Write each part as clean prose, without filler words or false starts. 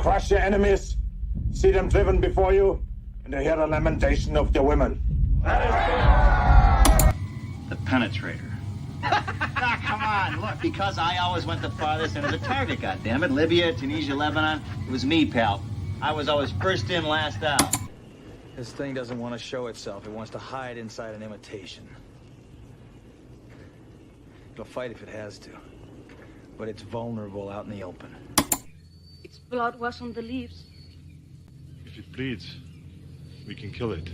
crush your enemies, see them driven before you, and to hear the lamentation of their women. The penetrator. Now, come on, look, because I always went the farthest into the target, goddammit. Libya, Tunisia, Lebanon, it was me, pal. I was always first in, last out. This thing doesn't want to show itself. It wants to hide inside an imitation. It'll fight if it has to, but it's vulnerable out in the open. Its blood was on the leaves. If it bleeds, we can kill it.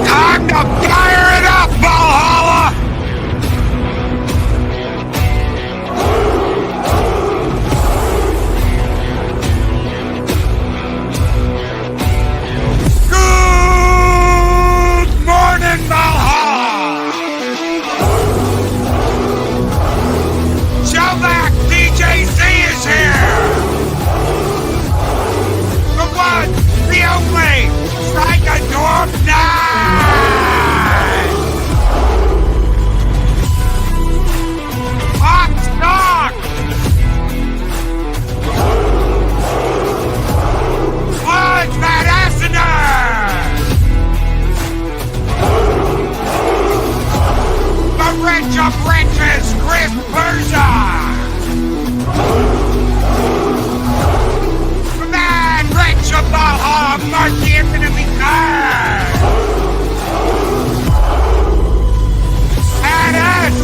Time to fire it up, Valhalla! Good morning, Valhalla! Shellback DJC is here! The one, the only, strike a dwarf night! Hot stock! Sludge Mad the wrench of wrenches, Chris Persia! The man wrench of Valhalla, Mark the Infinitely Kind! And us!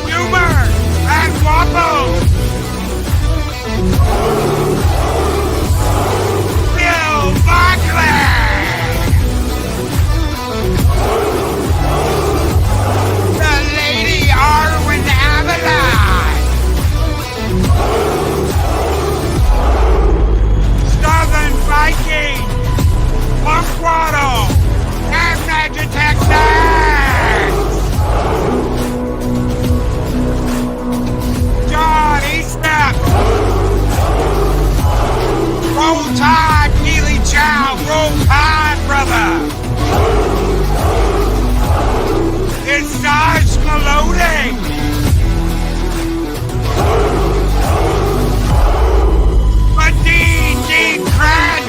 Humor and Waffles! Bill Barkley! The Lady Arwen Avalon! Southern Viking! Punkwado! And Magitech John Eastep! Roll Tide, Neely Chow! Roll Tide, brother! It's Sarge Maloney! But Dean Kratz!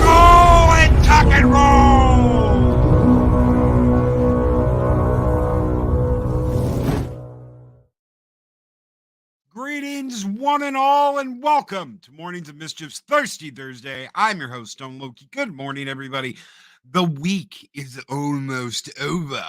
Roll and tuck and roll! Greetings, one and all, and welcome to Mornings of Mischief's Thursty Thursday. I'm your host, Stone Loki. Good morning, everybody. The week is almost over.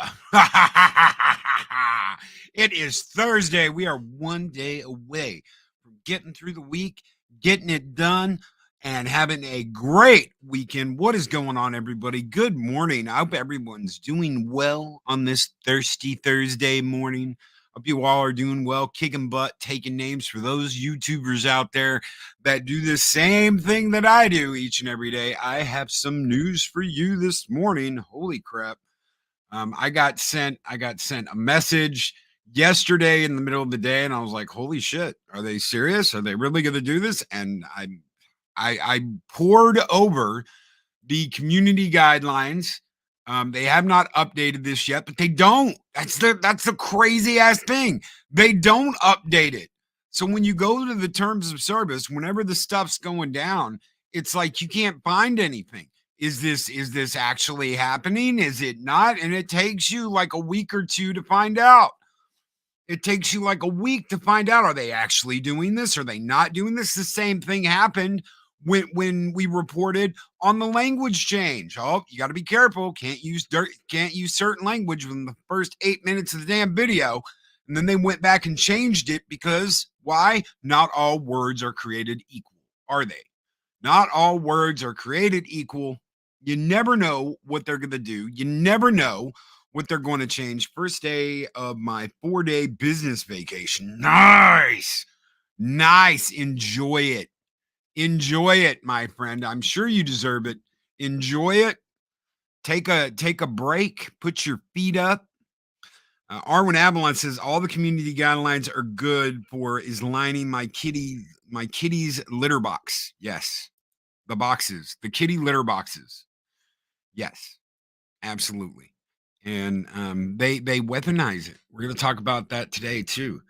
It is Thursday. We are one day away from getting through the week, getting it done, and having a great weekend. What is going on, everybody? Good morning. I hope everyone's doing well on this Thursty Thursday morning. Hope you all are doing well, kicking butt, taking names for those YouTubers out there that do the same thing that I do each and every day. I have some news for you this morning. Holy crap. I got sent a message yesterday in the middle of the day, and I was like, holy shit, are they serious? Are they really going to do this? And I poured over the community guidelines. They have not updated this yet, but they don't. That's the crazy ass thing. They don't update it. So when you go to the terms of service, whenever the stuff's going down, it's like you can't find anything. Is this actually happening? Is it not? And it takes you like a week or two to find out. It takes you like a week to find out. Are they actually doing this? Are they not doing this? The same thing happened when we reported on the language change. Oh, you got to be careful. Can't use certain language within the first 8 minutes of the damn video. And then they went back and changed it because why? Not all words are created equal, are they? Not all words are created equal. You never know what they're going to do. You never know what they're going to change. First day of my 4-day business vacation. Nice. Enjoy it. Enjoy it, my friend. I'm sure you deserve it. Enjoy it. Take a break. Put your feet up. Arwen Avalon says all the community guidelines are good for is lining my kitty's litter box. Yes, the kitty litter boxes. Yes, absolutely. And they weaponize it. We're going to talk about that today too.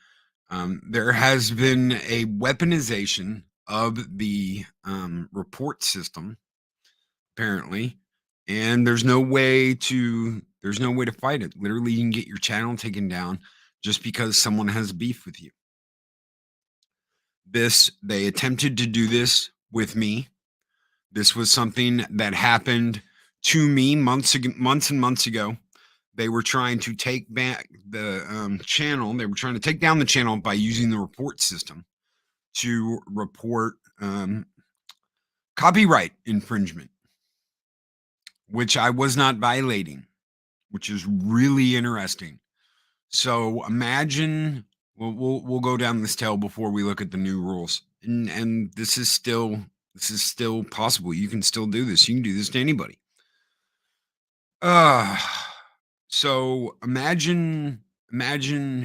There has been a weaponization of the report system, apparently, and there's no way to fight it. Literally, you can get your channel taken down just because someone has beef with you. They attempted to do this with me. This was something that happened to me months and months ago. They were trying to take back the channel. They were trying to take down the channel by using the report system to report copyright infringement, which I was not violating, which is really interesting. So imagine, we'll go down this tail before we look at the new rules, and this is still possible. You can still do this. You can do this to anybody. So imagine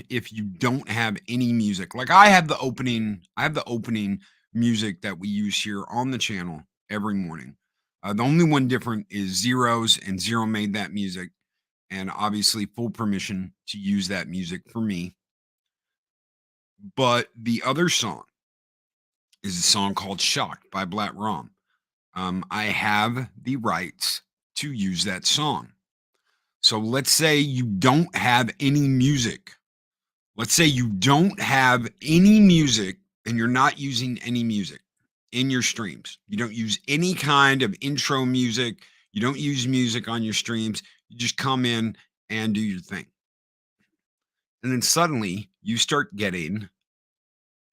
if you don't have any music. Like I have the opening music that we use here on the channel every morning. The only one different is Zero's, and Zero made that music, and obviously full permission to use that music for me. But the other song is a song called Shocked by Black Rom. I have the rights to use that song. So let's say you don't have any music. Let's say you don't have any music and you're not using any music in your streams. You don't use any kind of intro music. You don't use music on your streams. You just come in and do your thing. And then suddenly you start getting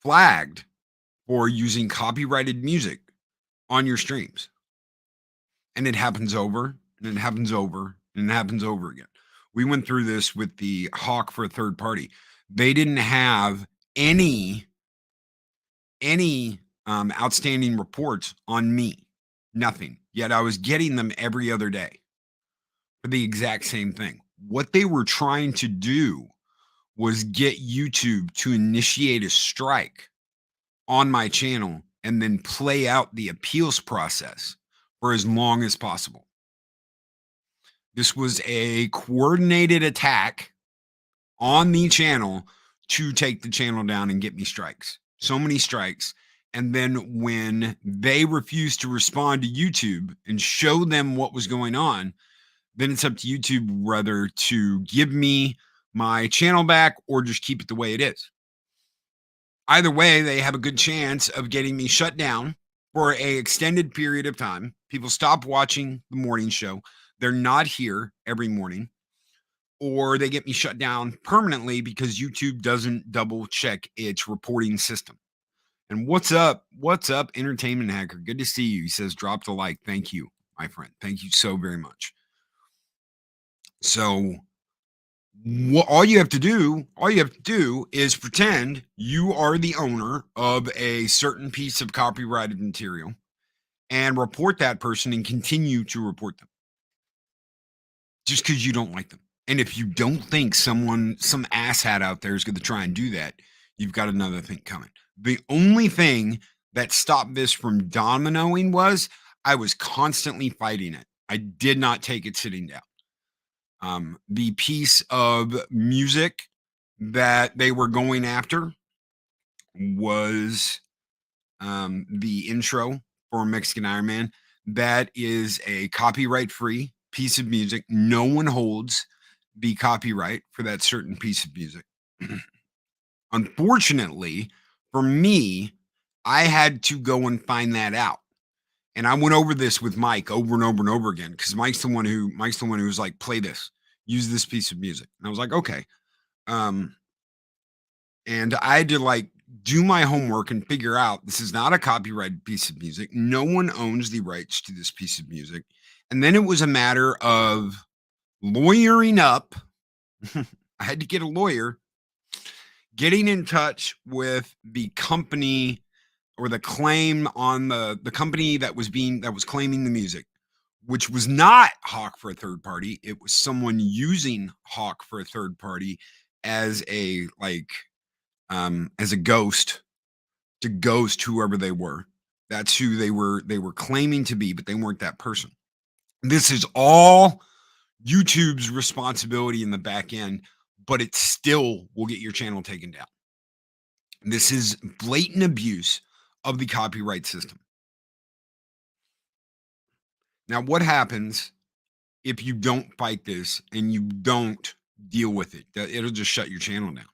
flagged for using copyrighted music on your streams. And it happens over and it happens over and it happens over again. We went through this with the Hawk for a third party. They didn't have any outstanding reports on me. Nothing. Yet I was getting them every other day for the exact same thing. What they were trying to do was get YouTube to initiate a strike on my channel and then play out the appeals process for as long as possible. This was a coordinated attack on the channel to take the channel down and get me strikes. So many strikes. And then when they refused to respond to YouTube and show them what was going on, then it's up to YouTube whether to give me my channel back or just keep it the way it is. Either way, they have a good chance of getting me shut down for an extended period of time. People stop watching the morning show. They're not here every morning, or they get me shut down permanently because YouTube doesn't double check its reporting system. And what's up? What's up, Entertainment Hacker? Good to see you. He says, drop the like. Thank you, my friend. Thank you so very much. So all you have to do is pretend you are the owner of a certain piece of copyrighted material and report that person and continue to report them just because you don't like them. And if you don't think some asshat out there is going to try and do that, you've got another thing coming. The only thing that stopped this from dominoing was I was constantly fighting it. I did not take it sitting down. The piece of music that they were going after was the intro for Mexican Iron Man. That is a copyright-free piece of music. No one holds the copyright for that certain piece of music. Unfortunately, for me, I had to go and find that out. And I went over this with Mike over and over and over again because Mike's the one who was like, play this, use this piece of music. And I was like, okay. And I had to like do my homework and figure out this is not a copyrighted piece of music. No one owns the rights to this piece of music. And then it was a matter of lawyering up. I had to get a lawyer, getting in touch with the company or the claim on the company that was claiming the music, which was not Hawk for a third party. It was someone using Hawk for a third party as a ghost to ghost whoever they were. That's who they were claiming to be, but they weren't that person. This is all YouTube's responsibility in the back end, but it still will get your channel taken down. This is blatant abuse of the copyright system. Now, what happens if you don't fight this and you don't deal with it? It'll just shut your channel down.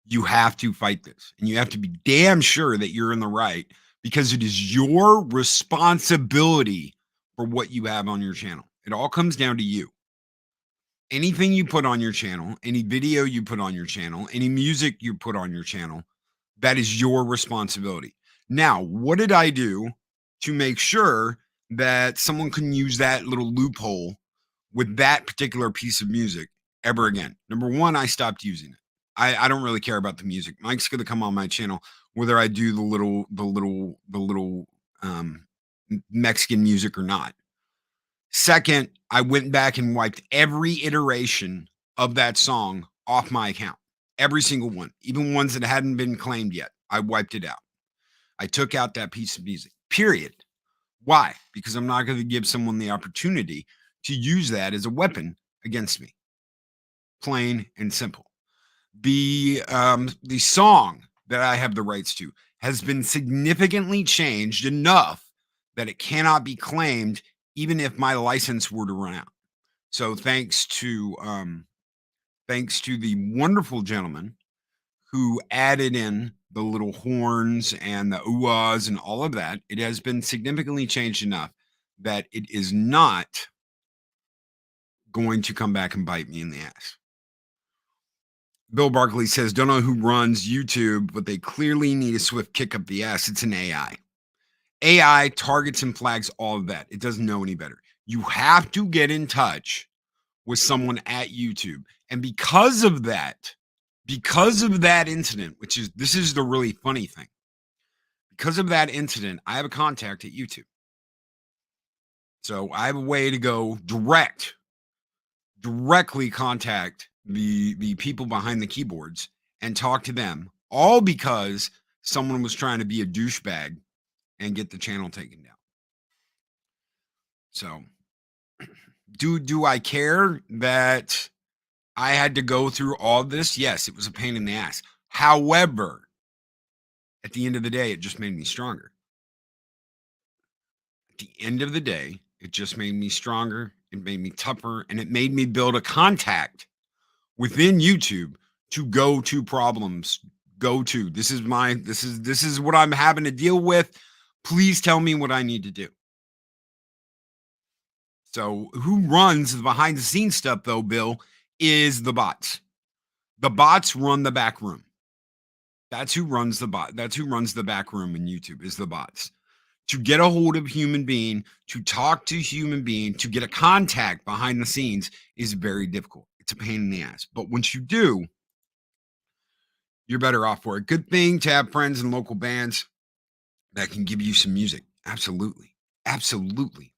You have to fight this, and you have to be damn sure that you're in the right, because it is your responsibility for what you have on your channel. It all comes down to you. Anything you put on your channel, any video you put on your channel, any music you put on your channel, that is your responsibility. Now, what did I do to make sure that someone couldn't use that little loophole with that particular piece of music ever again? Number one, I stopped using it. I don't really care about the music. Mike's going to come on my channel, whether I do the little Mexican music or not. Second, I went back and wiped every iteration of that song off my account. Every single one, even ones that hadn't been claimed yet. I wiped it out. I took out that piece of music, period. Why? Because I'm not going to give someone the opportunity to use that as a weapon against me. Plain and simple. The song that I have the rights to has been significantly changed enough that it cannot be claimed even if my license were to run out. So thanks to the wonderful gentleman who added in the little horns and the ooh-ahs and all of that, it has been significantly changed enough that it is not going to come back and bite me in the ass. Bill Barkley says, don't know who runs YouTube, but they clearly need a swift kick up the ass. It's an AI. AI targets and flags all of that. It doesn't know any better. You have to get in touch with someone at YouTube. And because of that incident, this is the really funny thing. Because of that incident, I have a contact at YouTube. So I have a way to go directly contact the people behind the keyboards and talk to them, all because someone was trying to be a douchebag and get the channel taken down. So do I care that I had to go through all this? Yes, it was a pain in the ass. However, at the end of the day, it just made me stronger. At the end of the day, it just made me stronger. It made me tougher, and it made me build a contact within YouTube to go to problems. This is what I'm having to deal with. Please tell me what I need to do. So who runs the behind the scenes stuff though, Bill, is the bots. The bots run the back room. That's who runs the bot. That's who runs the back room in YouTube, is the bots. To get a hold of human being, to talk to human being, to get a contact behind the scenes is very difficult. It's a pain in the ass. But once you do, you're better off for it. Good thing to have friends in local bands that can give you some music. Absolutely. Absolutely.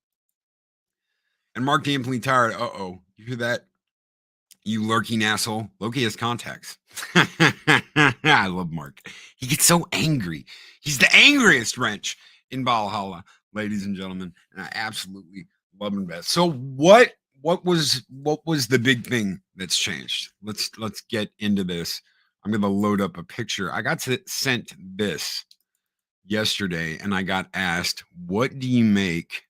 And Mark the Infinitely Tired. You hear that? You lurking asshole. Loki has contacts. I love Mark. He gets so angry. He's the angriest wrench in Valhalla, ladies and gentlemen. And I absolutely love him best. So what was the big thing that's changed? Let's get into this. I'm going to load up a picture. I got sent this yesterday, and I got asked, what do you make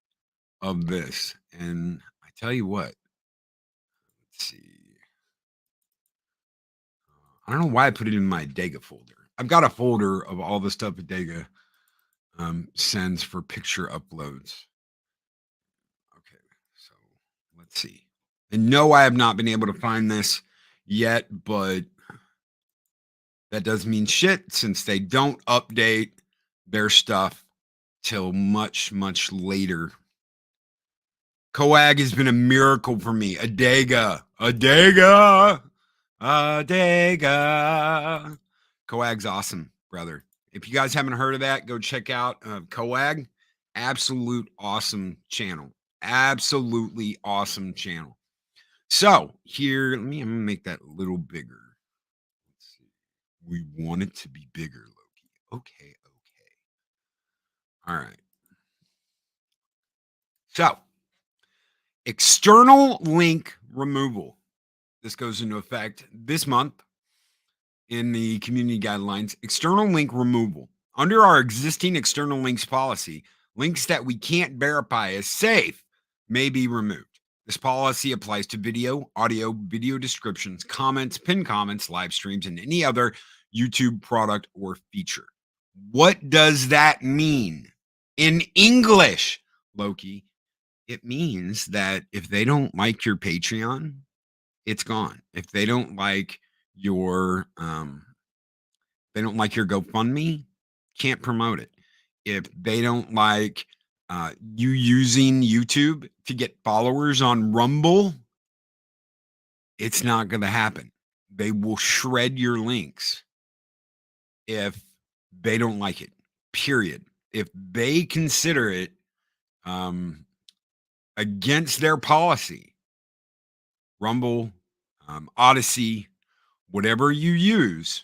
of this? And I tell you what, let's see. I don't know why I put it in my Dega folder. I've got a folder of all the stuff that Dega sends for picture uploads. Okay, so let's see. And no, I have not been able to find this yet, but that doesn't mean shit since they don't update their stuff till much, much later Coag has been a miracle for me. Adega. Coag's awesome, brother. If you guys haven't heard of that, go check out Coag. Absolute awesome channel. Absolutely awesome channel. So here, I'm gonna make that a little bigger. Let's see. We want it to be bigger, Loki. Okay. All right. So, external link removal. This goes into effect this month in the community guidelines. External link removal. Under our existing external links policy, links that we can't verify as safe may be removed. This policy applies to video, audio, video descriptions, comments, pinned comments, live streams, and any other YouTube product or feature. What does that mean in English, Loki? It means that if they don't like your Patreon, it's gone. If they don't like your GoFundMe, can't promote it. If they don't like you using YouTube to get followers on Rumble, it's not going to happen. They will shred your links if they don't like it, period. If they consider it against their policy, Rumble, Odyssey, whatever you use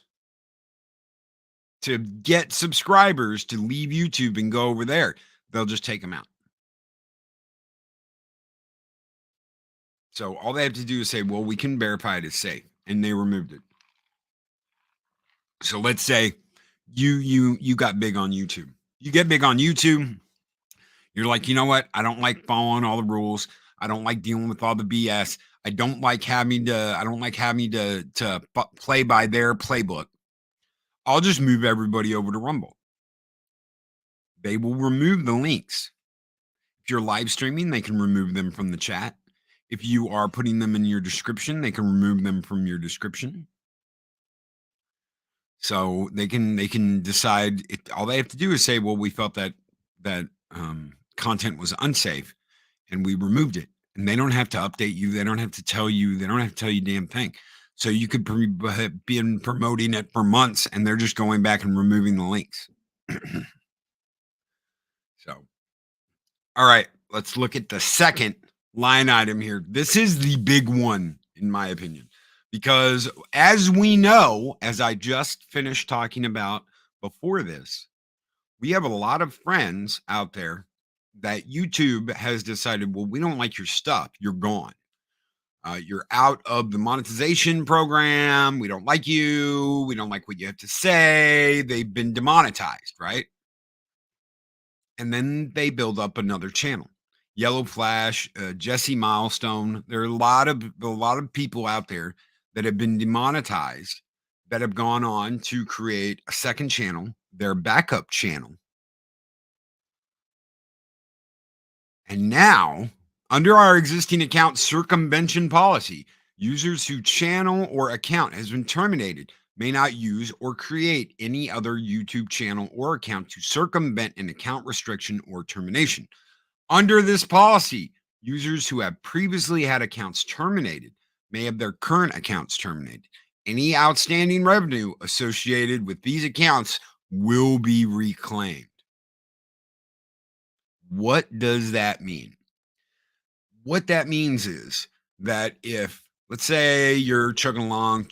to get subscribers to leave YouTube and go over there, they'll just take them out. So all they have to do is say, well, we can verify it as safe, and they removed it. So let's say you got big on YouTube. You get big on YouTube. You're like, you know what? I don't like following all the rules. I don't like dealing with all the BS. I don't like having to play by their playbook. I'll just move everybody over to Rumble. They will remove the links. If you're live streaming, they can remove them from the chat. If you are putting them in your description, they can remove them from your description. So they can decide. All they have to do is say, well, we felt that content was unsafe, and we removed it. And they don't have to update you. They don't have to tell you. They don't have to tell you damn thing. So you could be promoting it for months, and they're just going back and removing the links. So, all right, let's look at the second line item here. This is the big one, in my opinion, because as we know, as I just finished talking about before this, we have a lot of friends out there that YouTube has decided, well, we don't like your stuff. You're gone. You're out of the monetization program. We don't like you. We don't like what you have to say. They've been demonetized, right? And then they build up another channel. Yellow Flash, Jesse Milestone. There are a lot of people out there that have been demonetized that have gone on to create a second channel, their backup channel. And now, under our existing account circumvention policy, users whose channel or account has been terminated may not use or create any other YouTube channel or account to circumvent an account restriction or termination. Under this policy, users who have previously had accounts terminated may have their current accounts terminated. Any outstanding revenue associated with these accounts will be reclaimed. What does that mean? What that means is that if, let's say, you're chugging along,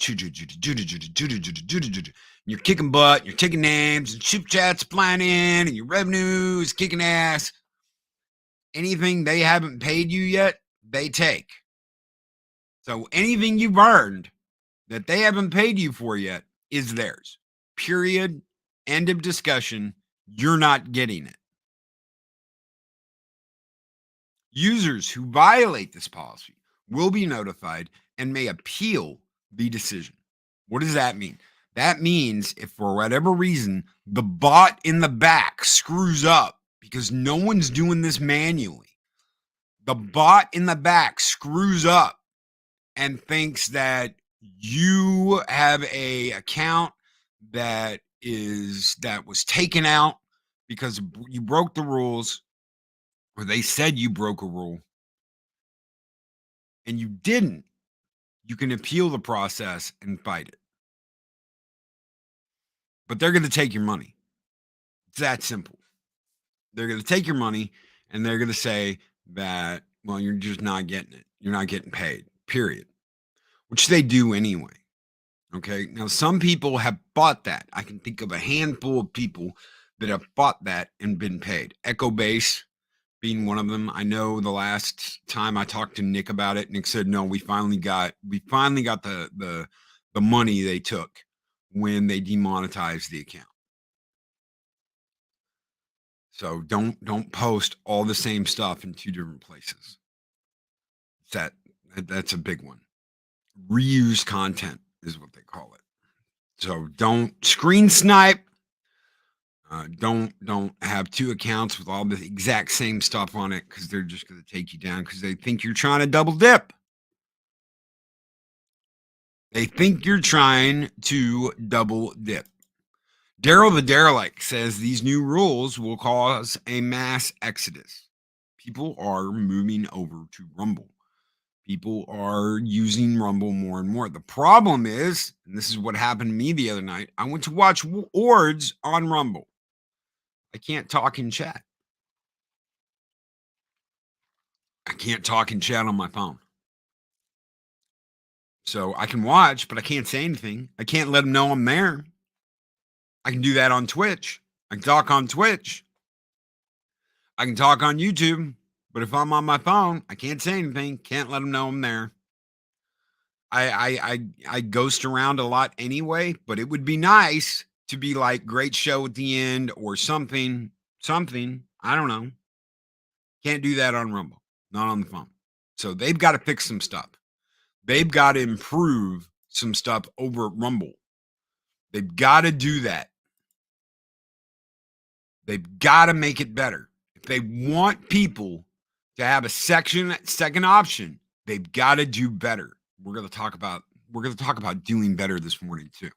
you're kicking butt, you're taking names, and super chats flying in, and your revenue is kicking ass, anything they haven't paid you yet, they take. So anything you've earned that they haven't paid you for yet is theirs. Period. End of discussion. You're not getting it. Users who violate this policy will be notified and may appeal the decision. What does that mean? That means if for whatever reason the bot in the back screws up because no one's doing this manually, the bot in the back screws up and thinks that you have a account that was taken out because you broke the rules, or they said you broke a rule, and you didn't, you can appeal the process and fight it. But they're going to take your money. It's that simple. They're going to take your money and they're going to say that, well, you're just not getting it. You're not getting paid, period. Which they do anyway. Okay. Now, some people have bought that. I can think of a handful of people that have bought that and been paid. Echo Base being one of them. I know the last time I talked to Nick about it, Nick said, no, we finally got the money they took when they demonetized the account. So don't post all the same stuff in two different places. That's a big one. Reuse content is what they call it. So don't screen snipe. Don't have two accounts with all the exact same stuff on it, because they're just going to take you down because they think you're trying to double dip. They think you're trying to double dip. Daryl the Derelict says these new rules will cause a mass exodus. People are moving over to Rumble. People are using Rumble more and more. The problem is, and this is what happened to me the other night, I went to watch Ords on Rumble. I can't talk in chat. I can't talk in chat on my phone. So I can watch, but I can't say anything. I can't let them know I'm there. I can do that on Twitch. I can talk on Twitch. I can talk on YouTube. But if I'm on my phone, I can't say anything. Can't let them know I'm there. I ghost around a lot anyway, but it would be nice to be like great show at the end or something. I don't know. Can't do that on Rumble. Not on the phone. So they've got to fix some stuff. They've got to improve some stuff over at Rumble. They've got to do that. They've got to make it better. If they want people to have a second option, they've got to do better. We're going to talk about doing better this morning too.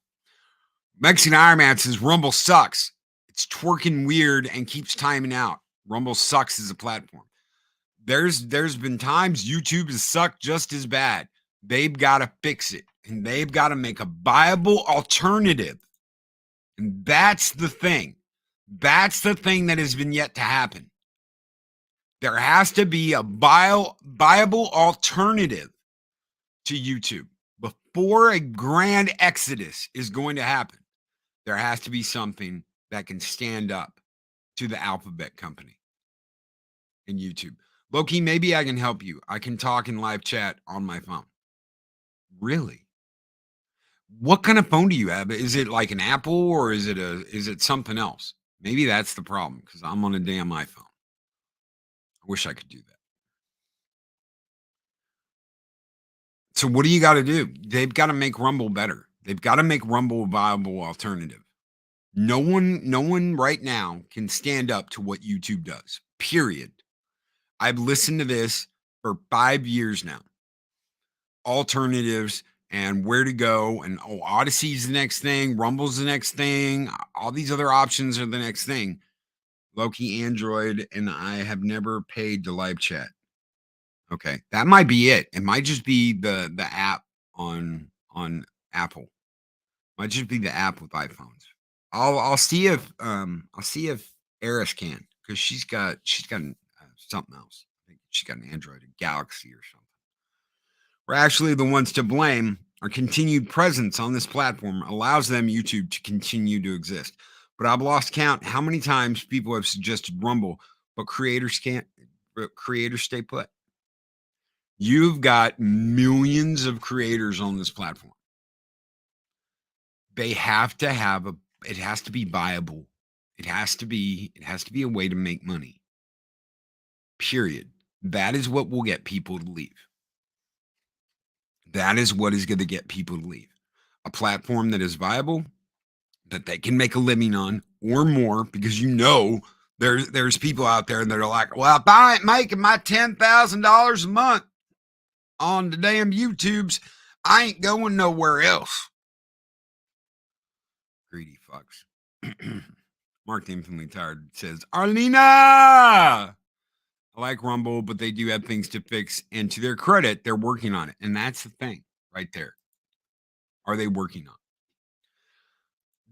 Mexican Iron Man says Rumble sucks. It's twerking weird and keeps timing out. Rumble sucks as a platform. There's been times YouTube has sucked just as bad. They've got to fix it, and they've got to make a viable alternative. And that's the thing. That's the thing that has been yet to happen. There has to be a viable alternative to YouTube before a grand exodus is going to happen. There has to be something that can stand up to the alphabet company in YouTube. Loki, maybe I can help you. I can talk in live chat on my phone. Really? What kind of phone do you have? Is it like an Apple or is it something else? Maybe that's the problem, because I'm on a damn iPhone. I wish I could do that. So what do you got to do? They've got to make Rumble better. They've got to make Rumble a viable alternative. No one right now can stand up to what YouTube does. Period. I've listened to this for 5 years now. Alternatives and where to go, and Odyssey's the next thing, Rumble's the next thing, all these other options are the next thing. Loki, Android, and I have never paid to live chat. Okay, that might be it. It might just be the app on Apple. Might just be the app with iPhones. I'll see if Eris can, because she's got something else. I think she's got an Android, a Galaxy or something. We're actually the ones to blame. Our continued presence on this platform allows them, YouTube, to continue to exist. But I've lost count how many times people have suggested Rumble, but creators can't. Creators stay put. You've got millions of creators on this platform. They have to have it has to be viable. It has to be a way to make money. Period. That is what will get people to leave. That is what is going to get people to leave. A platform that is viable, that they can make a living on, or more, because there's people out there that are like, well, if I ain't making my $10,000 a month on the damn YouTubes, I ain't going nowhere else. Greedy fucks. Mark the Infinitely Tired says, Arlena! I like Rumble, but they do have things to fix. And to their credit, they're working on it. And that's the thing right there. Are they working on it?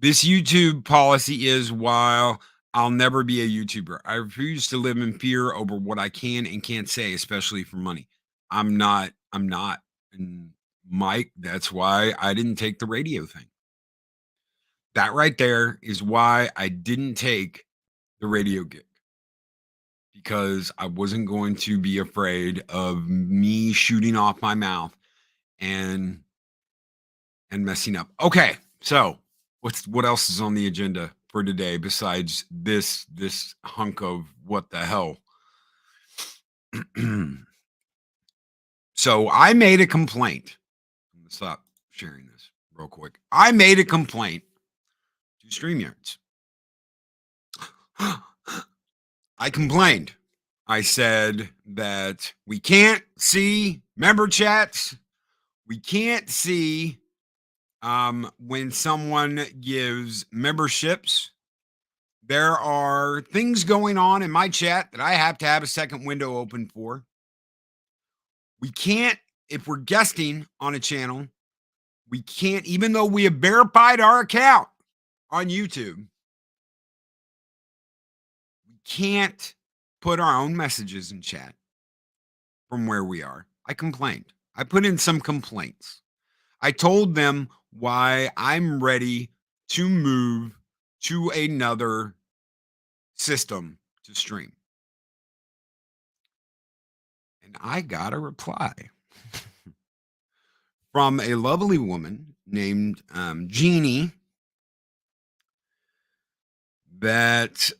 This YouTube policy is, while I'll never be a YouTuber, I refuse to live in fear over what I can and can't say, especially for money. I'm not. And Mike, that's why I didn't take the radio thing. That right there is why I didn't take the radio gig. Because I wasn't going to be afraid of me shooting off my mouth and messing up. Okay, so what else is on the agenda for today besides this hunk of what the hell? So I made a complaint. I'm gonna stop sharing this real quick. I made a complaint to StreamYards. I complained. I said that we can't see member chats. We can't see when someone gives memberships. There are things going on in my chat that I have to have a second window open for. We can't, if we're guesting on a channel, we can't, even though we have verified our account on YouTube, we can't put our own messages in chat from where we are. I complained. I put in some complaints. I told them why I'm ready to move to another system to stream. And I got a reply from a lovely woman named Jeannie that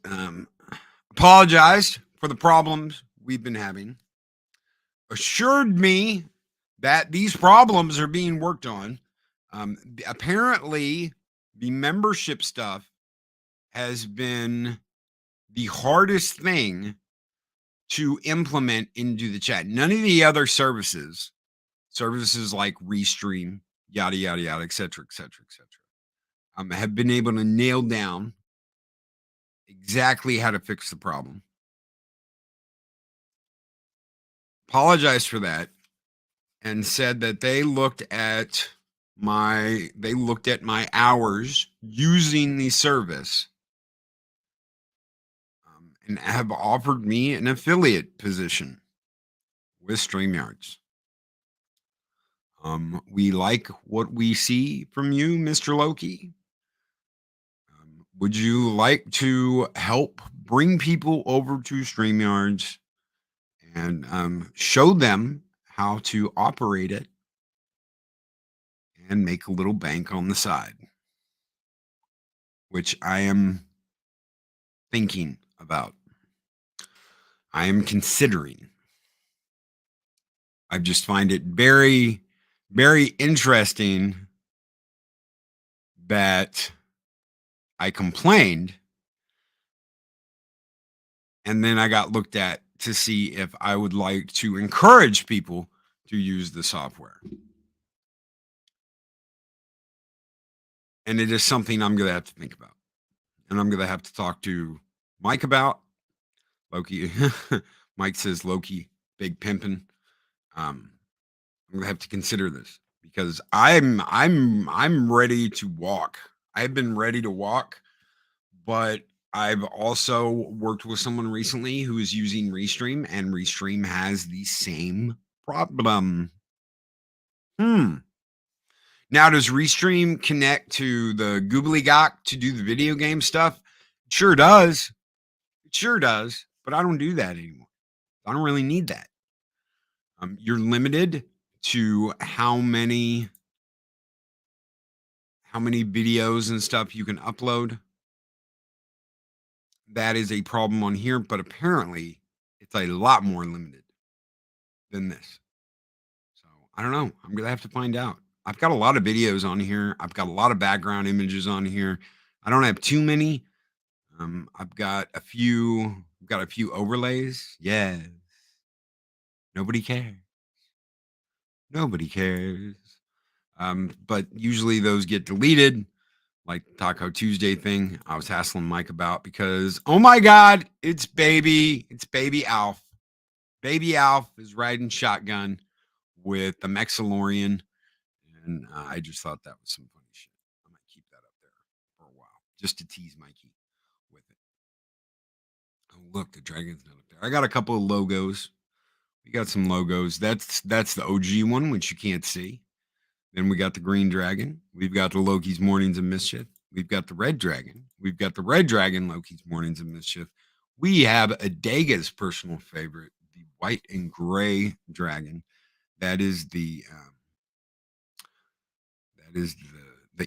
apologized for the problems we've been having, assured me that these problems are being worked on. Apparently, the membership stuff has been the hardest thing to implement into the chat. None of the other services like Restream, yada, yada, yada, et cetera, have been able to nail down exactly how to fix the problem. Apologized for that and said that they looked at my hours using the service and have offered me an affiliate position with StreamYards. We like what we see from you, Mr. Loki. Would you like to help bring people over to StreamYards and show them how to operate it and make a little bank on the side? Which I am thinking about. I am considering. I just find it very, very interesting that I complained and then I got looked at to see if I would like to encourage people to use the software. And it is something I'm going to have to think about. And I'm going to have to talk to Mike about. Loki. Mike says Loki, big pimpin'. I'm going to have to consider this because I'm ready to walk. I've been ready to walk, but I've also worked with someone recently who is using Restream, and Restream has the same problem. Now, does Restream connect to the gobbledygook to do the video game stuff? It sure does. It sure does, but I don't do that anymore. I don't really need that. You're limited to how many videos and stuff you can upload. That is a problem on here, but apparently it's a lot more limited than this. So I don't know. I'm gonna have to find out. I've got a lot of videos on here. I've got a lot of background images on here. I don't have too many. I've got a few overlays. Yes. Nobody cares. Nobody cares. But usually those get deleted, like the Taco Tuesday thing I was hassling Mike about because, oh my God, it's baby Alf. Baby Alf is riding shotgun with the Mexalorian, and I just thought that was some funny shit. I might keep that up there for a while just to tease Mikey with it. Oh, look, the dragon's not up there. I got a couple of logos. We got some logos. That's the OG one, which you can't see. Then we got the green dragon. We've got the Loki's Mornings of Mischief. We've got the red dragon. We've got the red dragon, Loki's Mornings of Mischief. We have Adega's personal favorite, the white and gray dragon. That is the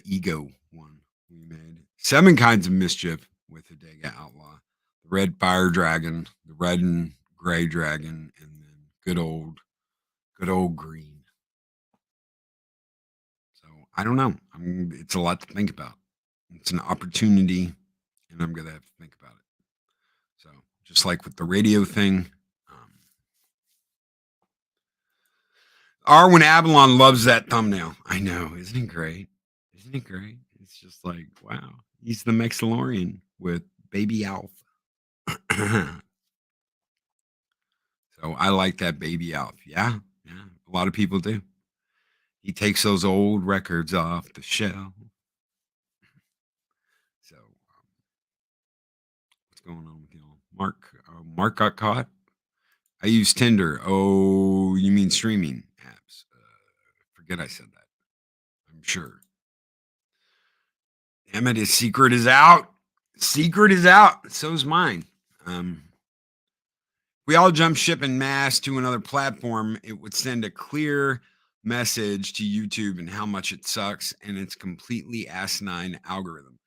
ego one we made. 7 kinds of mischief with Adega Outlaw. The red fire dragon, the red and gray dragon, and then good old green. So I don't know. It's a lot to think about. It's an opportunity, and I'm gonna have to think about it. So just like with the radio thing, Arwen Avalon loves that thumbnail. I know, isn't it great? Isn't it great? It's just like, wow, he's the Mexalorian with Baby Alf. So I like that Baby Alf. Yeah, a lot of people do. He takes those old records off the shelf. So what's going on with y'all? Mark got caught. I use Tinder. Oh, you mean streaming apps? Forget I said that. I'm sure. Damn it, his secret is out. Secret is out. So is mine. We all jump ship en masse to another platform. It would send a clear message to YouTube and how much it sucks, and it's completely asinine algorithm.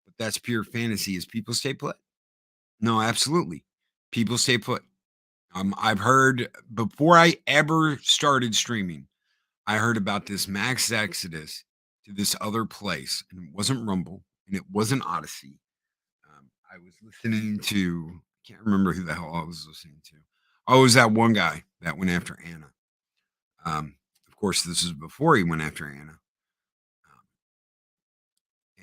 But that's pure fantasy. Is people stay put? No, absolutely. People stay put. I've heard before I ever started streaming, I heard about this max exodus to this other place, and it wasn't Rumble, and it wasn't Odyssey. I was listening to, I can't remember who the hell I was listening to. Oh, it was that one guy that went after Anna. Of course, this is before he went after Anna.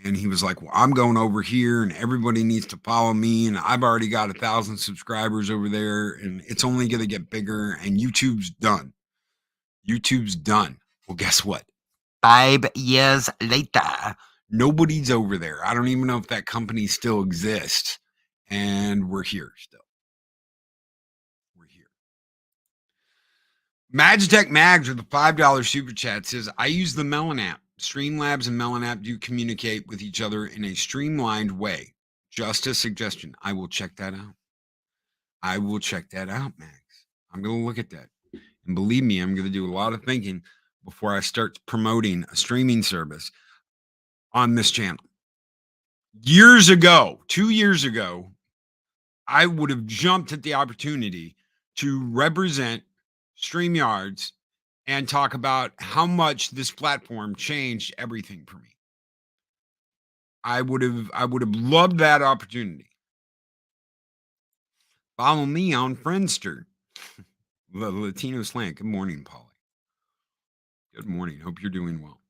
And he was like, well, I'm going over here and everybody needs to follow me. And I've already got 1,000 subscribers over there and it's only going to get bigger. And YouTube's done. YouTube's done. Well, guess what? 5 years later, nobody's over there. I don't even know if that company still exists. And we're here still. We're here. Magitech Mags with a $5 super chat says, I use the Melon app. Streamlabs and Melon app do communicate with each other in a streamlined way. Just a suggestion. I will check that out. I will check that out, Max. I'm going to look at that. And believe me, I'm going to do a lot of thinking before I start promoting a streaming service on this channel. Years ago, 2 years ago, I would have jumped at the opportunity to represent StreamYards and talk about how much this platform changed everything for me. I would have loved that opportunity. Follow me on Friendster. The Latino Slant. Good morning, Polly. Good morning. Hope you're doing well.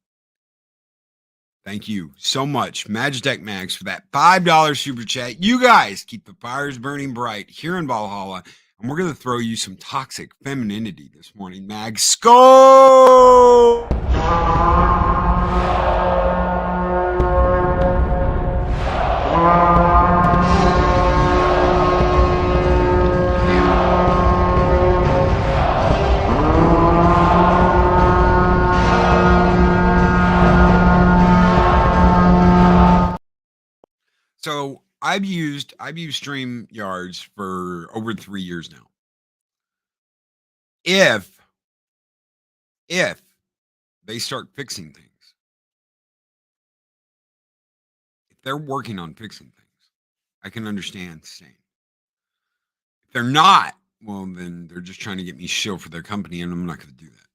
Thank you so much, Magitech Max, for that $5 super chat. You guys keep the fires burning bright here in Valhalla. And we're going to throw you some toxic femininity this morning, Mags. Go! So I've used StreamYards for over 3 years now. If they start fixing things, if they're working on fixing things, I can understand saying. If they're not, well, then they're just trying to get me shill for their company, and I'm not going to do that.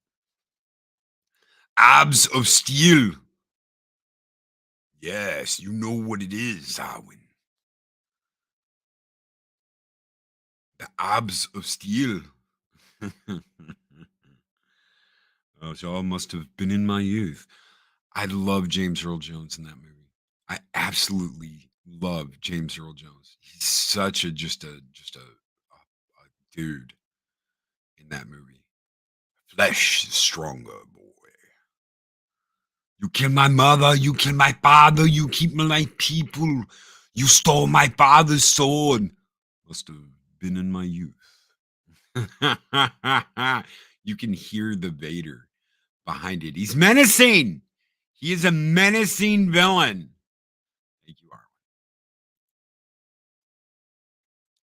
Abs of Steel. Yes, you know what it is, Arwen. The Abs of Steel. Oh, so I must have been in my youth. I love James Earl Jones in that movie. I absolutely love James Earl Jones. He's such a just a dude. in that movie. Flesh is stronger, boy. You killed my mother, you killed my father, you keep my people. You stole my father's sword. Must have been in my youth. You can hear the Vader behind it. He's menacing. He is a menacing villain. Thank you, Arwen.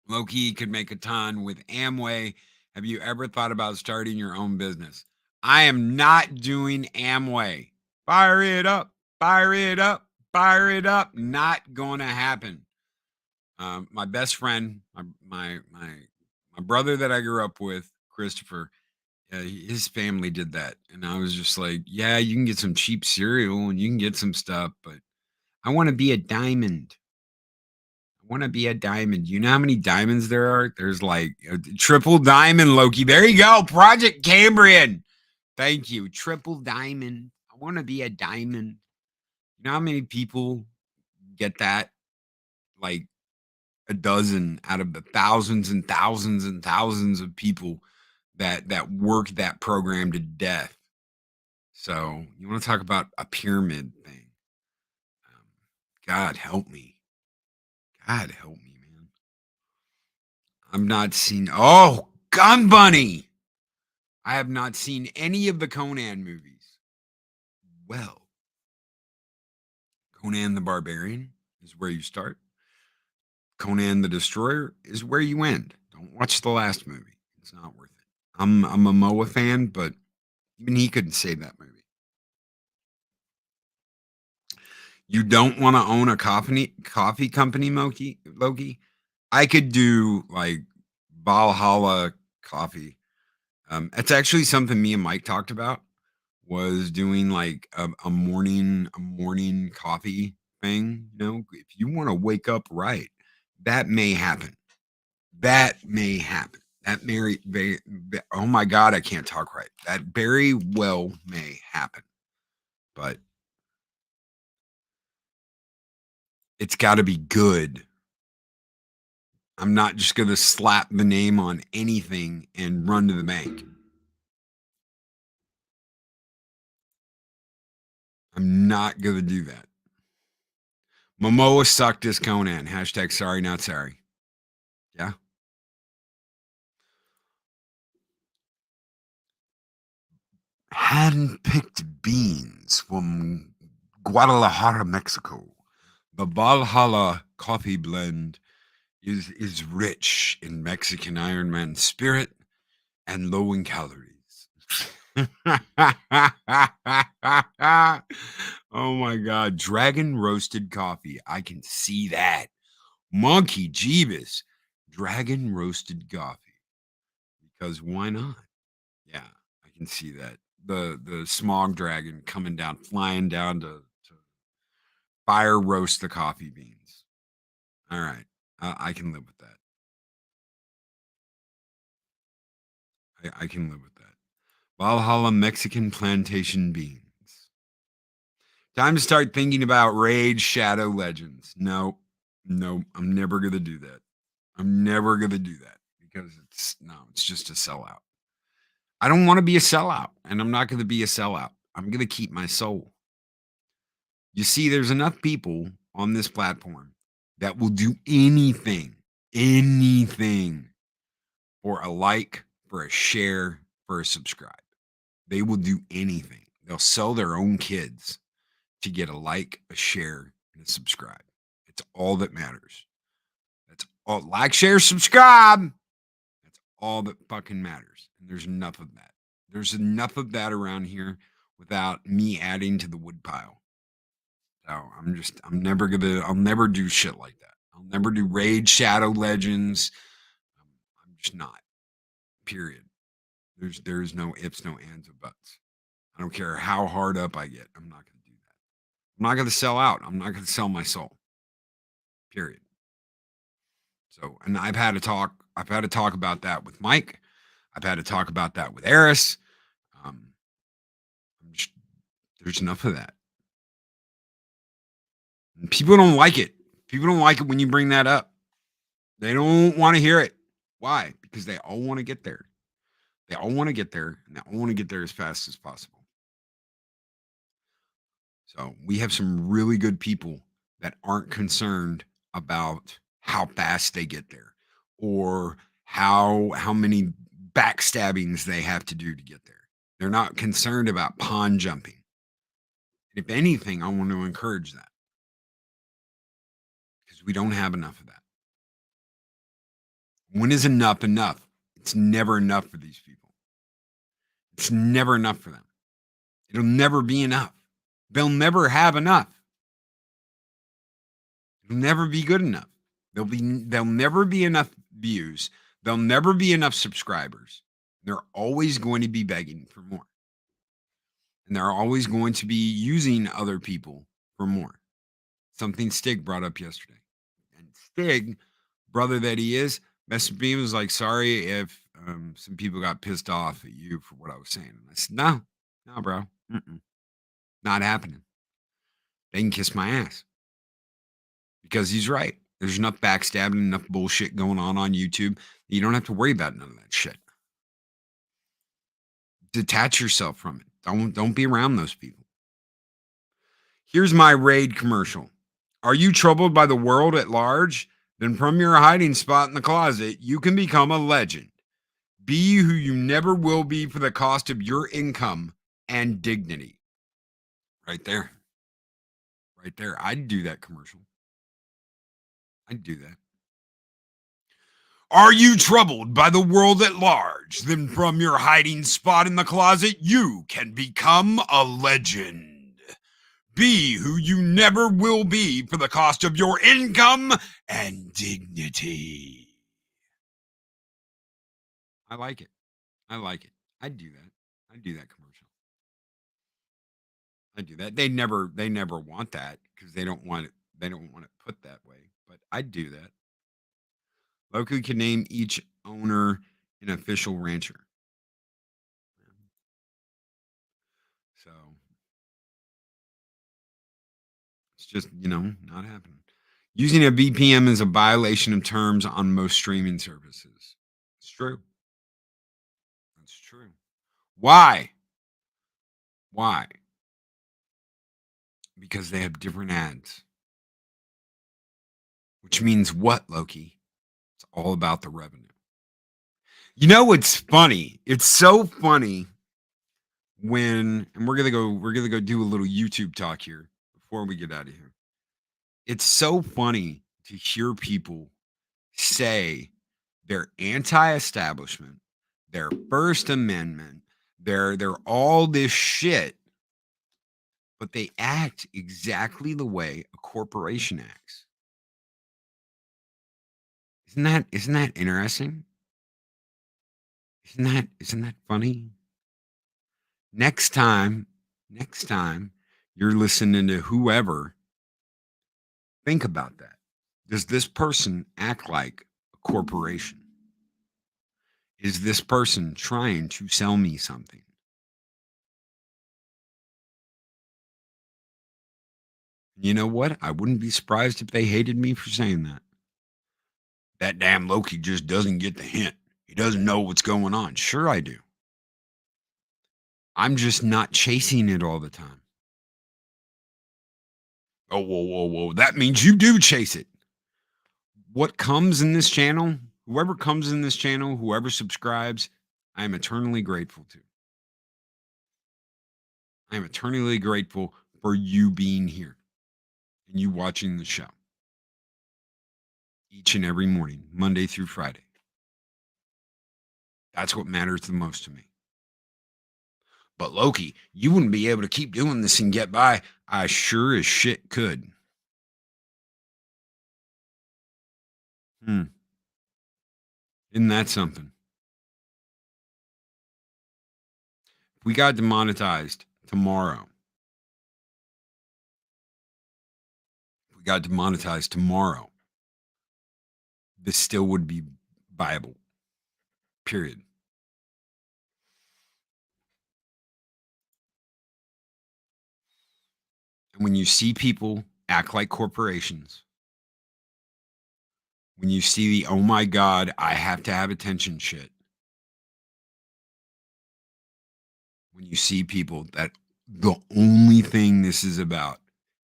Loki could make a ton with Amway. Have you ever thought about starting your own business? I am not doing Amway. Fire it up, fire it up, fire it up. Not going to happen. My best friend, my brother that I grew up with, Christopher, his family did that, and I was just like, yeah, you can get some cheap cereal and you can get some stuff, but I want to be a diamond. I want to be a diamond. You know how many diamonds there are? There's like a triple diamond, Loki. There you go. Project Cambrian. Thank you. Triple diamond. I want to be a diamond. You know how many people get that? Like a dozen out of the thousands and thousands and thousands of people that work that program to death. So you want to talk about a pyramid thing? God help me. God help me, man. I've not seen. Oh, Gun Bunny. I have not seen any of the Conan movies. Well, Conan the Barbarian is where you start. Conan the Destroyer is where you end. Don't watch the last movie. It's not worth it. I'm a Momoa fan, but even he couldn't save that movie. You don't want to own a coffee company, Loki? I could do like Valhalla coffee. It's actually something me and Mike talked about, was doing like a morning coffee thing. You know, if you want to wake up right, that may happen. That may happen. Oh my God, I can't talk right. That very well may happen, but it's got to be good. I'm not just going to slap the name on anything and run to the bank. I'm not going to do that. Momoa sucked as Conan. Hashtag sorry, not sorry. Yeah. Hand-picked beans from Guadalajara, Mexico. The Valhalla coffee blend is rich in Mexican Ironman spirit and low in calories. Oh my God. Dragon roasted coffee. I can see that. Monkey Jeebus. Dragon roasted coffee. Because why not? Yeah, I can see that. The smog dragon coming down, flying down to fire roast the coffee beans. All right. I can live with that. I can live with that. Valhalla Mexican plantation beans. Time to start thinking about Raid Shadow Legends. No, I'm never going to do that. I'm never going to do that because it's just a sellout. I don't want to be a sellout, and I'm not going to be a sellout. I'm going to keep my soul. You see, there's enough people on this platform that will do anything for a like, for a share, for a subscribe. They will do anything. They'll sell their own kids to get a like, a share, and a subscribe. It's all that matters. That's all. Like, share, subscribe. That's all that fucking matters. And there's enough of that. There's enough of that around here without me adding to the woodpile. So I'll never do shit like that. I'll never do Raid Shadow Legends. I'm just not. Period. There's no ifs, no ands, or buts. I don't care how hard up I get. I'm not going to do that. I'm not going to sell out. I'm not going to sell my soul. Period. So, and I've had to talk about that with Mike. I've had to talk about that with Eris. There's enough of that. And people don't like it. People don't like it when you bring that up. They don't want to hear it. Why? Because they all want to get there. They all want to get there, and they all want to get there as fast as possible. So we have some really good people that aren't concerned about how fast they get there or how many backstabbings they have to do to get there. They're not concerned about pond jumping. If anything, I want to encourage that because we don't have enough of that. When is enough enough? It's never enough for these people. It's never enough for them. It'll never be enough. They'll never have enough. It'll never be good enough. There'll never be enough views. There'll never be enough subscribers. They're always going to be begging for more. And they're always going to be using other people for more. Something Stig brought up yesterday. And Stig, brother that he is, messaged me and was like, sorry if some people got pissed off at you for what I was saying. And I said, no, bro. Not happening. They can kiss my ass. Because he's right. There's enough backstabbing, enough bullshit going on YouTube. You don't have to worry about none of that shit. Detach yourself from it. Don't be around those people. Here's my raid commercial. Are you troubled by the world at large? Then from your hiding spot in the closet, you can become a legend. Be who you never will be for the cost of your income and dignity. Right there. Right there. I'd do that commercial. I'd do that. Are you troubled by the world at large? Then from your hiding spot in the closet, you can become a legend. Be who you never will be for the cost of your income and dignity. I like it. I'd do that. I'd do that commercial. I'd do that. They never want that because they don't want it put that way. But I'd do that. Loki can name each owner an official rancher. So it's just, not happening. Using a VPN is a violation of terms on most streaming services. It's true. That's true. Why? Because they have different ads. Which means what, Loki? It's all about the revenue. It's funny. It's so funny and we're gonna go do a little YouTube talk here before we get out of here. It's so funny to hear people say they're anti-establishment, they're First Amendment, they're all this shit, but they act exactly the way a corporation acts. Isn't that interesting? Isn't that funny? Next time you're listening to whoever, think about that. Does this person act like a corporation? Is this person trying to sell me something? You know what? I wouldn't be surprised if they hated me for saying that. That damn Loki just doesn't get the hint. He doesn't know what's going on. Sure I do. I'm just not chasing it all the time. Oh, whoa. That means you do chase it. What comes in this channel, whoever comes in this channel, whoever subscribes, I am eternally grateful to. I am eternally grateful for you being here and you watching the show each and every morning, Monday through Friday. That's what matters the most to me. But Loki, you wouldn't be able to keep doing this and get by. I sure as shit could. Isn't that something? If we got demonetized tomorrow, this still would be viable. Period. And when you see people act like corporations, when you see the, oh my God, I have to have attention shit, when you see people that the only thing this is about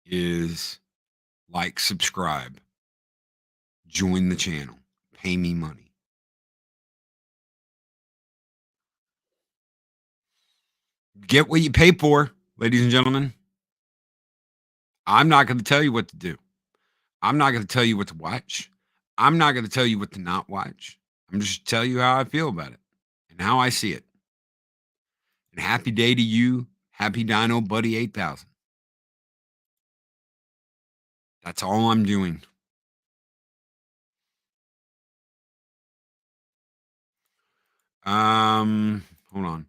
is like, subscribe, join the channel, pay me money. Get what you pay for, ladies and gentlemen. I'm not going to tell you what to do. I'm not going to tell you what to watch. I'm not going to tell you what to not watch. I'm just tell you how I feel about it and how I see it. And happy day to you. Happy Dino Buddy 8000. That's all I'm doing. Hold on.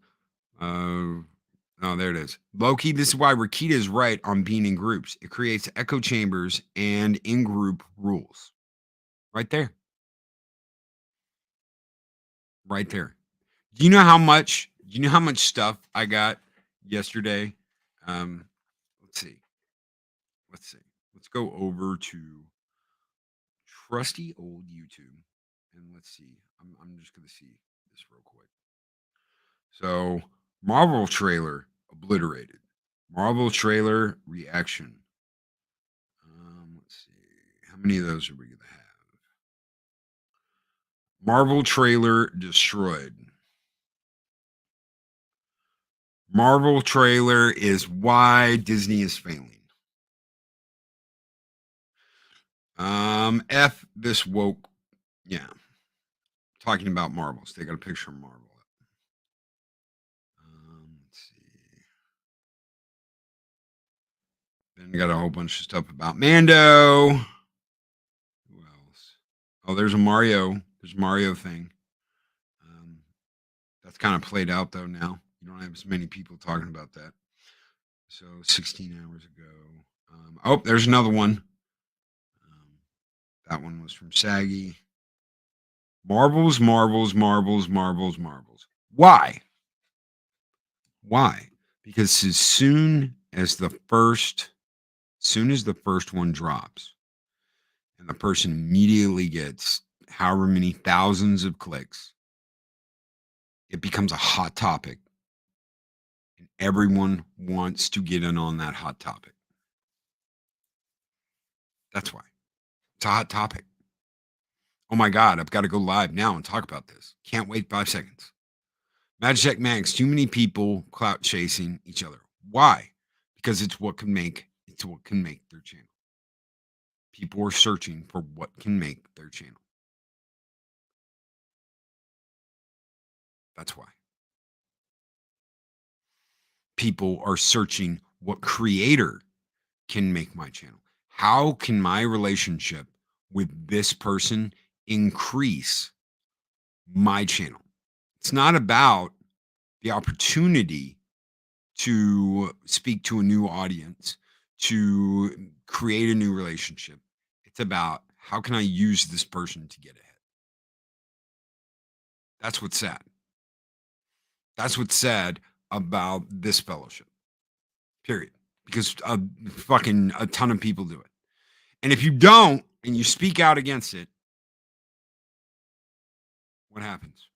Oh, there it is. Loki, this is why Rakita is right on being in groups. It creates echo chambers and in-group rules. Right there. Right there. Do you know how much stuff I got yesterday? Let's see. Let's go over to trusty old YouTube and let's see. I'm just gonna see this real quick. So Marvel trailer obliterated. Marvel trailer reaction. Let's see. How many of those are we gonna have? Marvel trailer destroyed. Marvel trailer is why Disney is failing. F this woke. Yeah. Talking about Marvels. They got a picture of Marvel. Let's see. Then got a whole bunch of stuff about Mando. Who else? Oh, there's a Mario. There's a Mario thing. That's kind of played out though now. You don't have as many people talking about that. So 16 hours ago. Oh, there's another one. That one was from Saggy. Marvels. Why? Because as soon as the first one drops and the person immediately gets however many thousands of clicks, it becomes a hot topic. And everyone wants to get in on that hot topic. That's why. It's a hot topic. Oh my God, I've got to go live now and talk about this. Can't wait 5 seconds. Magitech Max, too many people clout chasing each other. Why? Because it's what can make their channel. People are searching for what can make their channel. That's why. People are searching what creator can make my channel. How can my relationship with this person increase my channel? It's not about the opportunity to speak to a new audience, to create a new relationship. It's about how can I use this person to get ahead? That's what's sad. That's what's sad about this fellowship. Period. Because a ton of people do it. And if you don't and you speak out against it, what happens?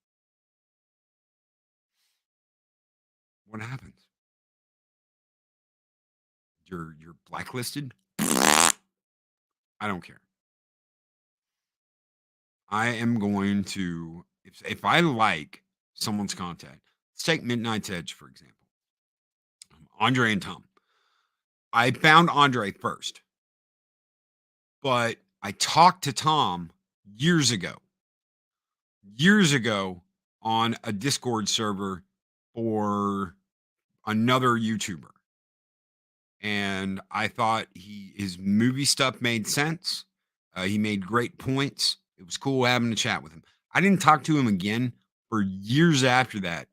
What happens? You're blacklisted? I don't care. I am going to, if I like someone's content, let's take Midnight's Edge, for example. Andre and Tom. I found Andre first, but I talked to Tom years ago on a Discord server for another YouTuber. And I thought his movie stuff made sense. He made great points. It was cool having a chat with him. I didn't talk to him again for years after that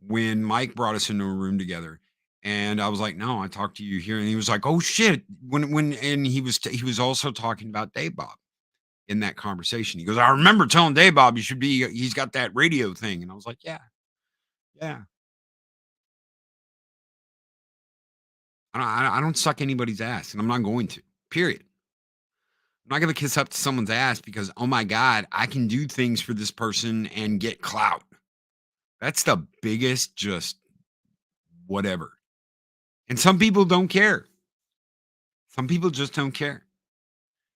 when Mike brought us into a room together. And I was like, no, I talked to you here. And he was like, oh shit. And he was also talking about Dave Bob in that conversation. He goes, I remember telling Dave Bob he's got that radio thing. And I was like, yeah. I don't suck anybody's ass, and I'm not going to, period. I'm not going to kiss up to someone's ass because, oh my God, I can do things for this person and get clout. That's the biggest just whatever. And some people don't care. Some people just don't care.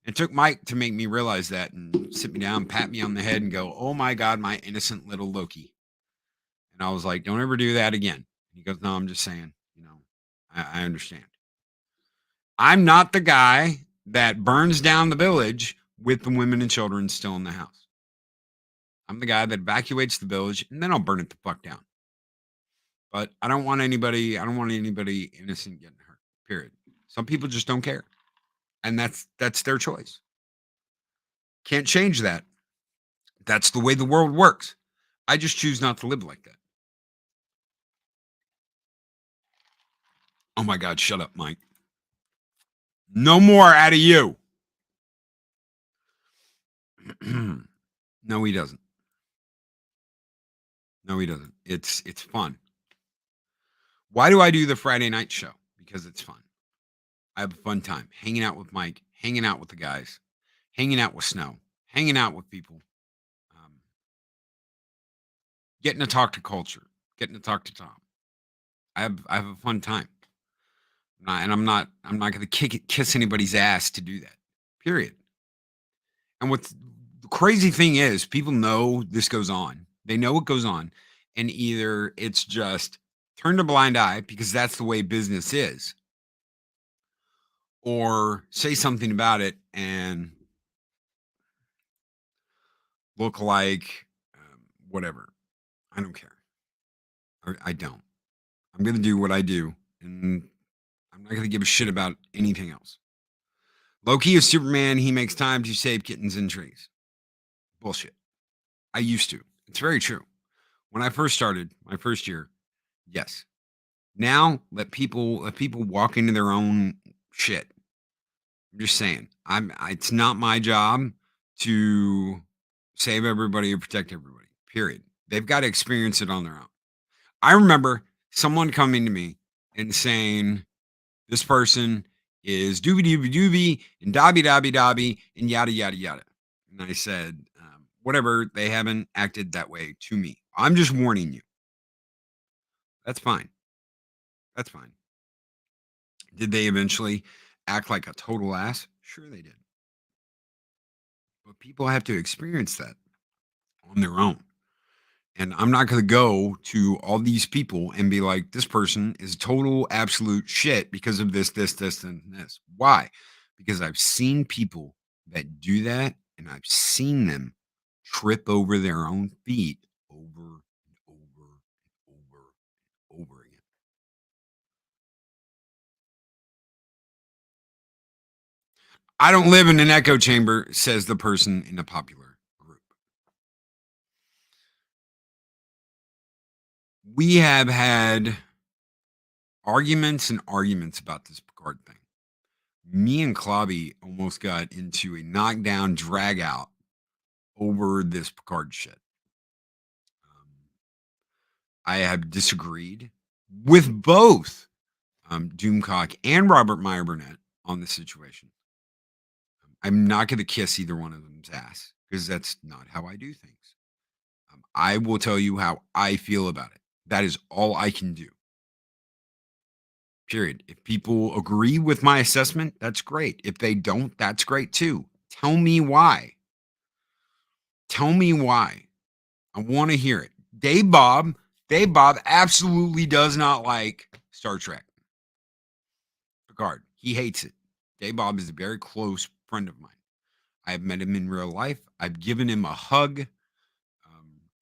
It took Mike to make me realize that and sit me down, pat me on the head, and go, "Oh my God, my innocent little Loki." And I was like, "Don't ever do that again." He goes, "No, I'm just saying, I understand. I'm not the guy that burns down the village with the women and children still in the house. I'm the guy that evacuates the village, and then I'll burn it the fuck down. But I don't want anybody innocent getting hurt. Period. Some people just don't care. And that's their choice. Can't change that. That's the way the world works. I just choose not to live like that. Oh my God, shut up, Mike. No more out of you. No, he doesn't. No, he doesn't. It's fun. Why do I do the Friday night show? Because it's fun. I have a fun time hanging out with Mike, hanging out with the guys, hanging out with Snow, hanging out with people, getting to talk to Culture, getting to talk to Tom. I have a fun time. I'm not going to kiss anybody's ass to do that. Period. And what's the crazy thing is, people know this goes on. They know what goes on, and either it's just turn a blind eye because that's the way business is, or say something about it and look like whatever. I don't care. I don't. I'm going to do what I do, and I'm not going to give a shit about anything else. Loki is Superman. He makes time to save kittens and trees. Bullshit. I used to. It's very true. When I first started, my first year, yes. Now let people walk into their own shit. I'm just saying. It's not my job to save everybody or protect everybody. Period. They've got to experience it on their own. I remember someone coming to me and saying, "This person is doobie doobie doobie and dobby dobby dobby and yada yada yada." And I said, "Whatever. They haven't acted that way to me. I'm just warning you." That's fine. That's fine. Did they eventually act like a total ass? Sure they did. But people have to experience that on their own. And I'm not going to go to all these people and be like, this person is total absolute shit because of this, and this. Why? Because I've seen people that do that, and I've seen them trip over their own feet over and over and over and over again. I don't live in an echo chamber, says the person in a popular group. We have had arguments and arguments about this Picard thing. Me and Clobby almost got into a knockdown drag out over this Picard shit. I have disagreed with both Doomcock and Robert Meyer Burnett on this situation. I'm not going to kiss either one of them's ass because that's not how I do things. I will tell you how I feel about it. That is all I can do. Period. If people agree with my assessment, that's great. If they don't, that's great too. Tell me why. Tell me why. I want to hear it. Dave Bob absolutely does not like Star Trek. Picard. He hates it. Dave Bob is a very close friend of mine. I have met him in real life. I've given him a hug.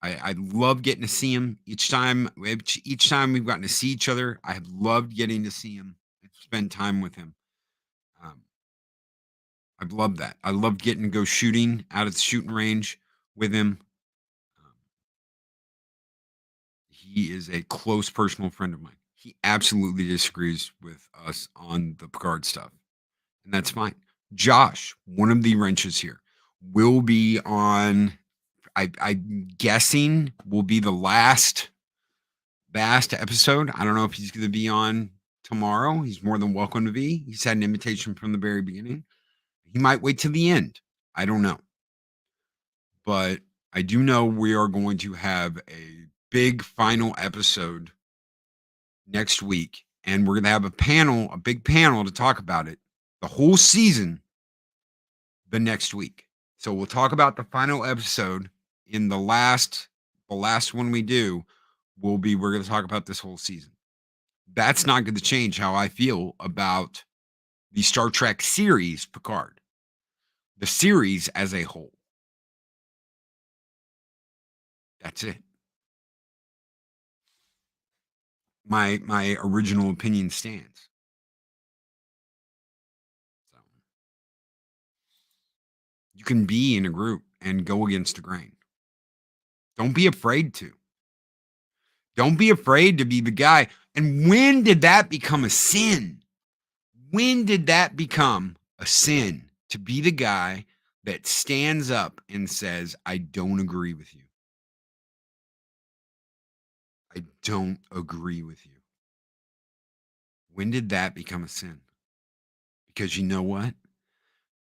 I love getting to see him each time we've gotten to see each other. I have loved getting to see him and spend time with him. I've loved that. I love getting to go shooting out at the shooting range with him. He is a close personal friend of mine. He absolutely disagrees with us on the Picard stuff, and that's fine. Josh, one of the wrenches here, will be on. I'm guessing will be the last episode. I don't know if he's going to be on tomorrow. He's more than welcome to be. He's had an invitation from the very beginning. He might wait till the end. I don't know. But I do know we are going to have a big final episode next week, and we're going to have a big panel to talk about it, the whole season, the next week. So we'll talk about the final episode in the last one we do. We're going to talk about this whole season. That's not going to change how I feel about the Star Trek series Picard, the series as a whole. That's it. My original opinion stands. So you can be in a group and go against the grain. Don't be afraid to. Don't be afraid to be the guy. And when did that become a sin? When did that become a sin to be the guy that stands up and says, I don't agree with you? I don't agree with you. When did that become a sin? Because you know what?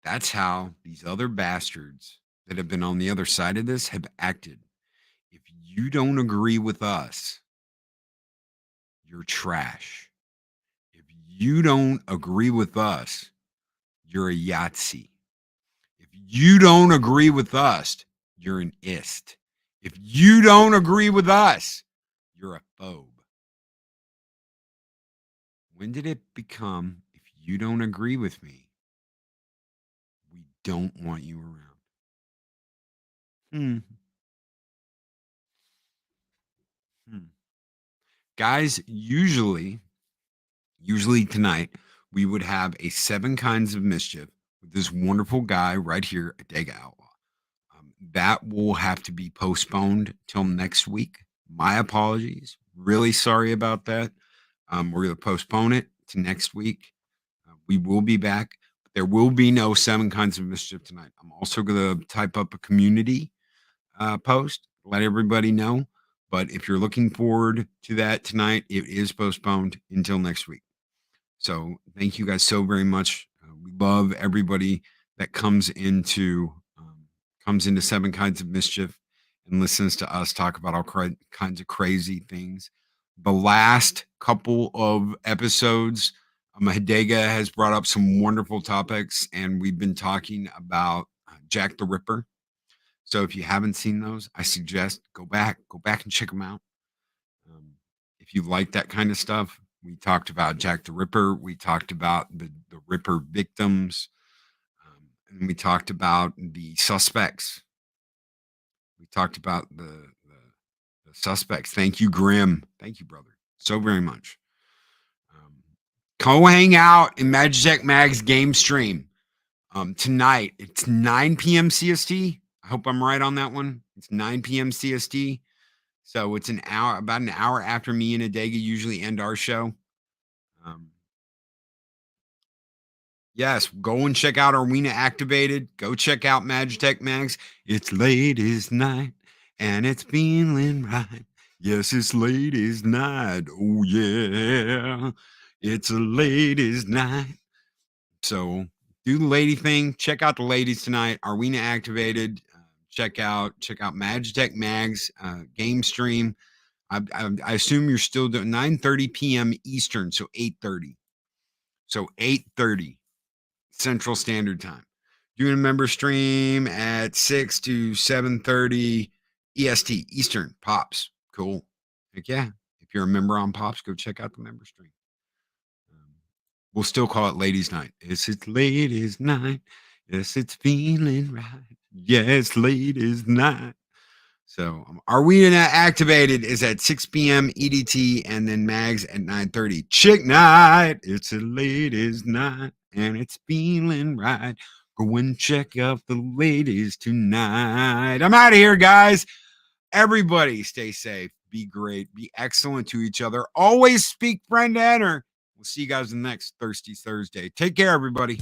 That's how these other bastards that have been on the other side of this have acted. If you don't agree with us, you're trash. If you don't agree with us, you're a Yahtzee. If you don't agree with us, you're an ist. If you don't agree with us, you're a phobe. When did it become, if you don't agree with me, we don't want you around? Guys, usually tonight, we would have a 7 Kinds of Mischief with this wonderful guy right here at Dega Outlaw. That will have to be postponed till next week. My apologies. Really sorry about that. We're going to postpone it to next week. We will be back. There will be no 7 Kinds of Mischief tonight. I'm also going to type up a community post, let everybody know. But if you're looking forward to that tonight, it is postponed until next week. So thank you guys so very much. We love everybody that comes into 7 Kinds of Mischief and listens to us talk about all kinds of crazy things. The last couple of episodes, Hidega has brought up some wonderful topics, and we've been talking about Jack the Ripper. So if you haven't seen those, I suggest go back and check them out. If you like that kind of stuff, we talked about Jack the Ripper. We talked about the Ripper victims. And we talked about the suspects. We talked about the suspects. Thank you, Grim. Thank you, brother, so very much. Go hang out in Magitech Mag's game stream tonight. It's 9 p.m. CST. I hope I'm right on that one. It's 9 p.m. CST. So it's about an hour after me and Adega usually end our show. Yes, go and check out Arena Activated. Go check out Magitech Mags. It's late as night and it's feeling right. Yes, it's late as night. Oh, yeah. It's a late as night. So do the lady thing. Check out the ladies tonight. Arena Activated. Check out Magitech Mags game stream. I assume you're still doing 9:30 p.m. Eastern, so 8:30. So 8:30 Central Standard Time. Doing a member stream at 6 to 7:30 EST Eastern. Pops, cool. Heck yeah! If you're a member on Pops, go check out the member stream. We'll still call it Ladies' Night. Yes, it's ladies' night. Yes, it's feeling right. Yes, ladies' night. So Arena Activated is at 6 p.m. EDT, and then Mags at 9:30. Chick night. It's a ladies' night, and it's feeling right. Go and check out the ladies tonight. I'm out of here, guys. Everybody stay safe. Be great. Be excellent to each other. Always speak friend to enter. We'll see you guys in the next Thursty Thursday. Take care, everybody.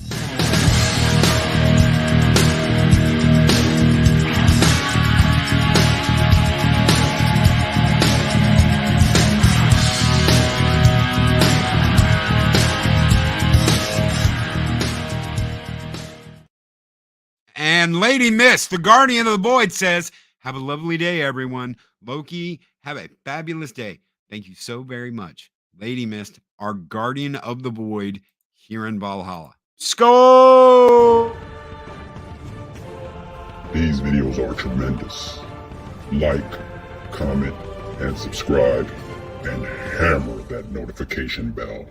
And Lady Miss, the guardian of the void, says, have a lovely day, everyone. Loki, have a fabulous day. Thank you so very much. Lady Mist, our guardian of the void here in Valhalla. Skull! These videos are tremendous. Like, comment, and subscribe, and hammer that notification bell.